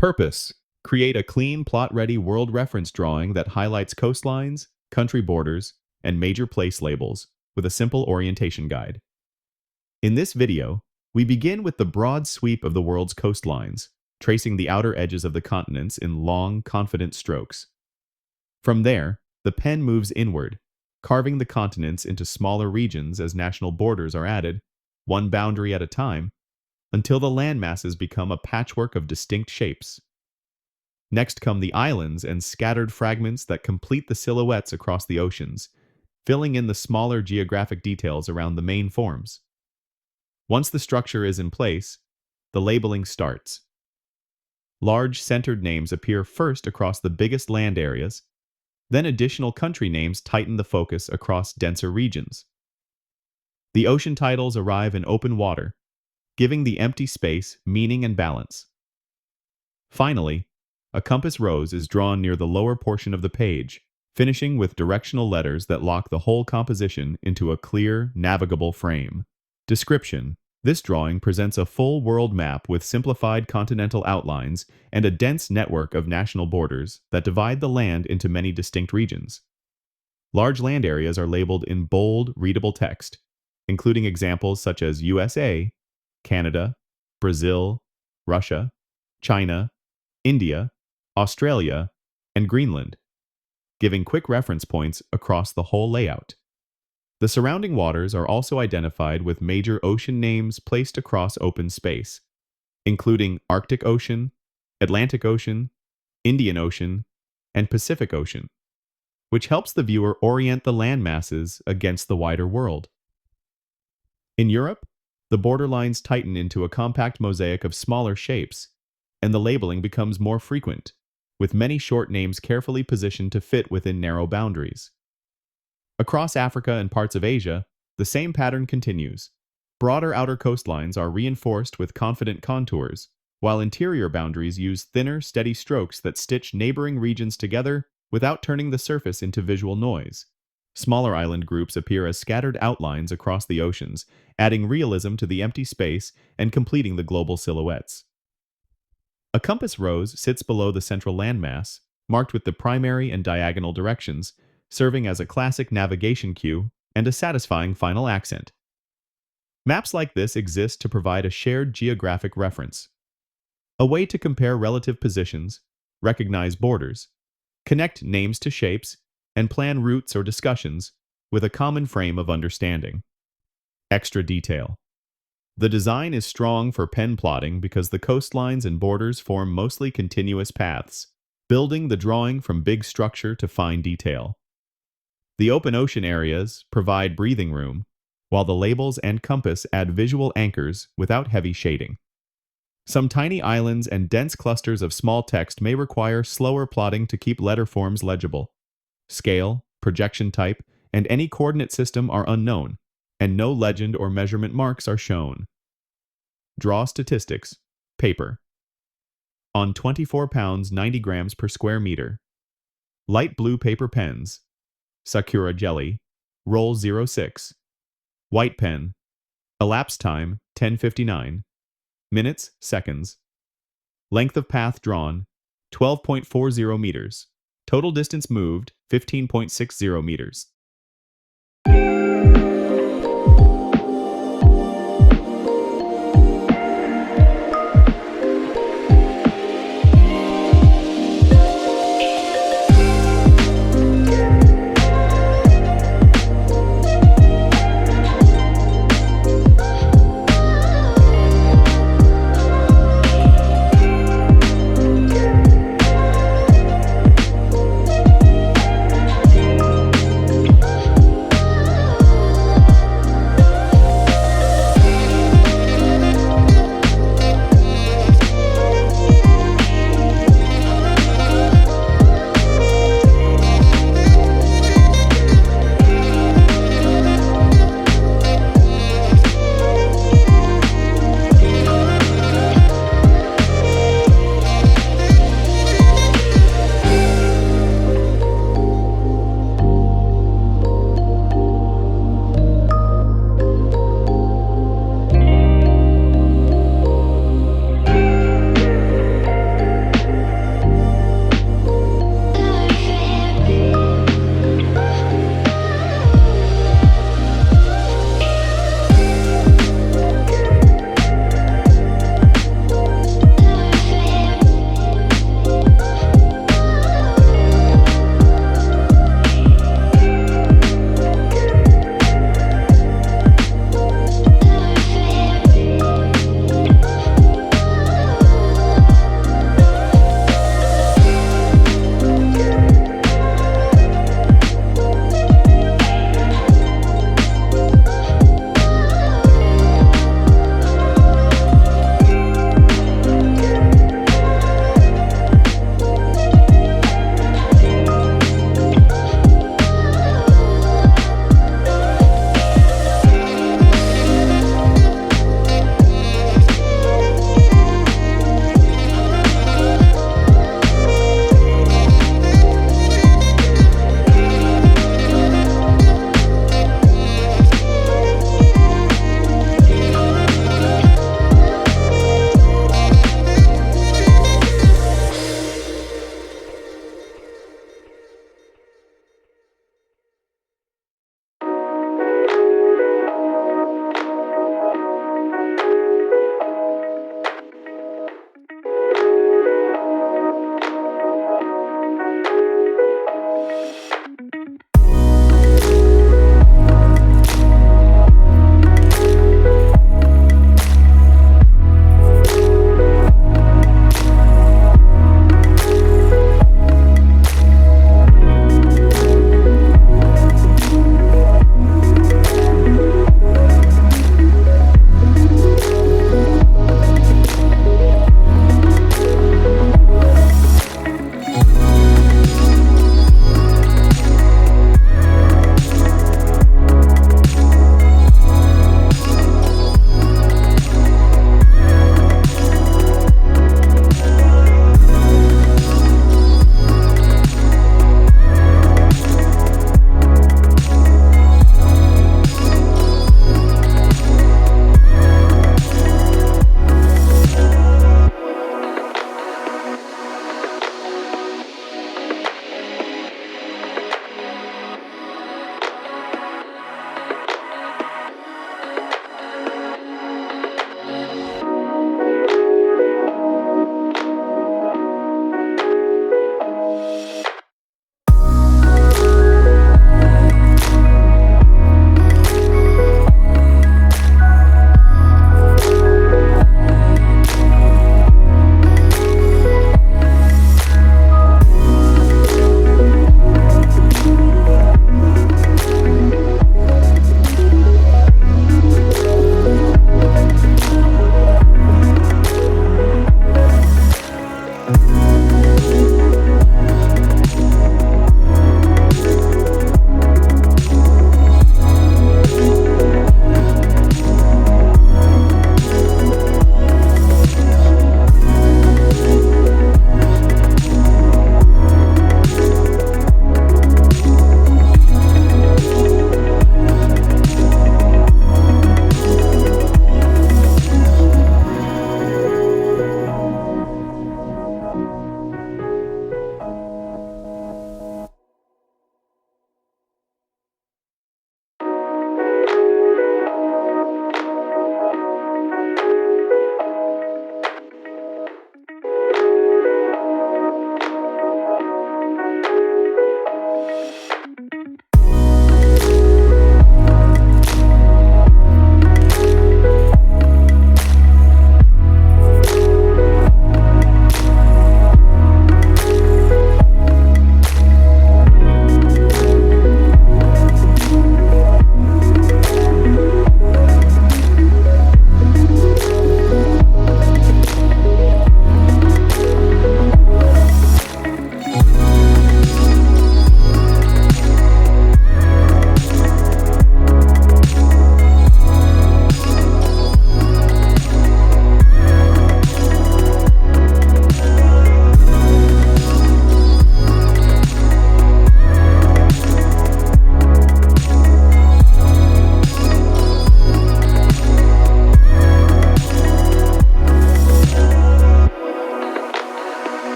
Purpose: create a clean, plot-ready world reference drawing that highlights coastlines, country borders, and major place labels with a simple orientation guide. In this video, we begin with the broad sweep of the world's coastlines, tracing the outer edges of the continents in long, confident strokes. From there, the pen moves inward, carving the continents into smaller regions as national borders are added, one boundary at a time, until the land masses become a patchwork of distinct shapes. Next come the islands and scattered fragments that complete the silhouettes across the oceans, filling in the smaller geographic details around the main forms. Once the structure is in place, the labeling starts. Large centered names appear first across the biggest land areas, then additional country names tighten the focus across denser regions. The ocean titles arrive in open water, giving the empty space meaning and balance. Finally, a compass rose is drawn near the lower portion of the page, finishing with directional letters that lock the whole composition into a clear, navigable frame. Description: this drawing presents a full world map with simplified continental outlines and a dense network of national borders that divide the land into many distinct regions. Large land areas are labeled in bold, readable text, including examples such as USA, Canada, Brazil, Russia, China, India, Australia, and Greenland, giving quick reference points across the whole layout. The surrounding waters are also identified with major ocean names placed across open space, including Arctic Ocean, Atlantic Ocean, Indian Ocean, and Pacific Ocean, which helps the viewer orient the land masses against the wider world. In Europe, the borderlines tighten into a compact mosaic of smaller shapes, and the labeling becomes more frequent, with many short names carefully positioned to fit within narrow boundaries. Across Africa and parts of Asia, the same pattern continues. Broader outer coastlines are reinforced with confident contours, while interior boundaries use thinner, steady strokes that stitch neighboring regions together without turning the surface into visual noise. Smaller island groups appear as scattered outlines across the oceans, adding realism to the empty space and completing the global silhouettes. A compass rose sits below the central landmass, marked with the primary and diagonal directions, serving as a classic navigation cue and a satisfying final accent. Maps like this exist to provide a shared geographic reference, a way to compare relative positions, recognize borders, connect names to shapes, and plan routes or discussions with a common frame of understanding. Extra detail: the design is strong for pen plotting because the coastlines and borders form mostly continuous paths, building the drawing from big structure to fine detail. The open ocean areas provide breathing room, while the labels and compass add visual anchors without heavy shading. Some tiny islands and dense clusters of small text may require slower plotting to keep letter forms legible. Scale, projection type, and any coordinate system are unknown, and no legend or measurement marks are shown. Draw statistics. Paper. On 24 pounds 90 grams per square meter. Light blue paper pens. Sakura jelly. Roll 06. White pen. Elapsed time 10:59. Minutes, seconds. Length of path drawn 12.40 meters. Total distance moved 15.60 meters.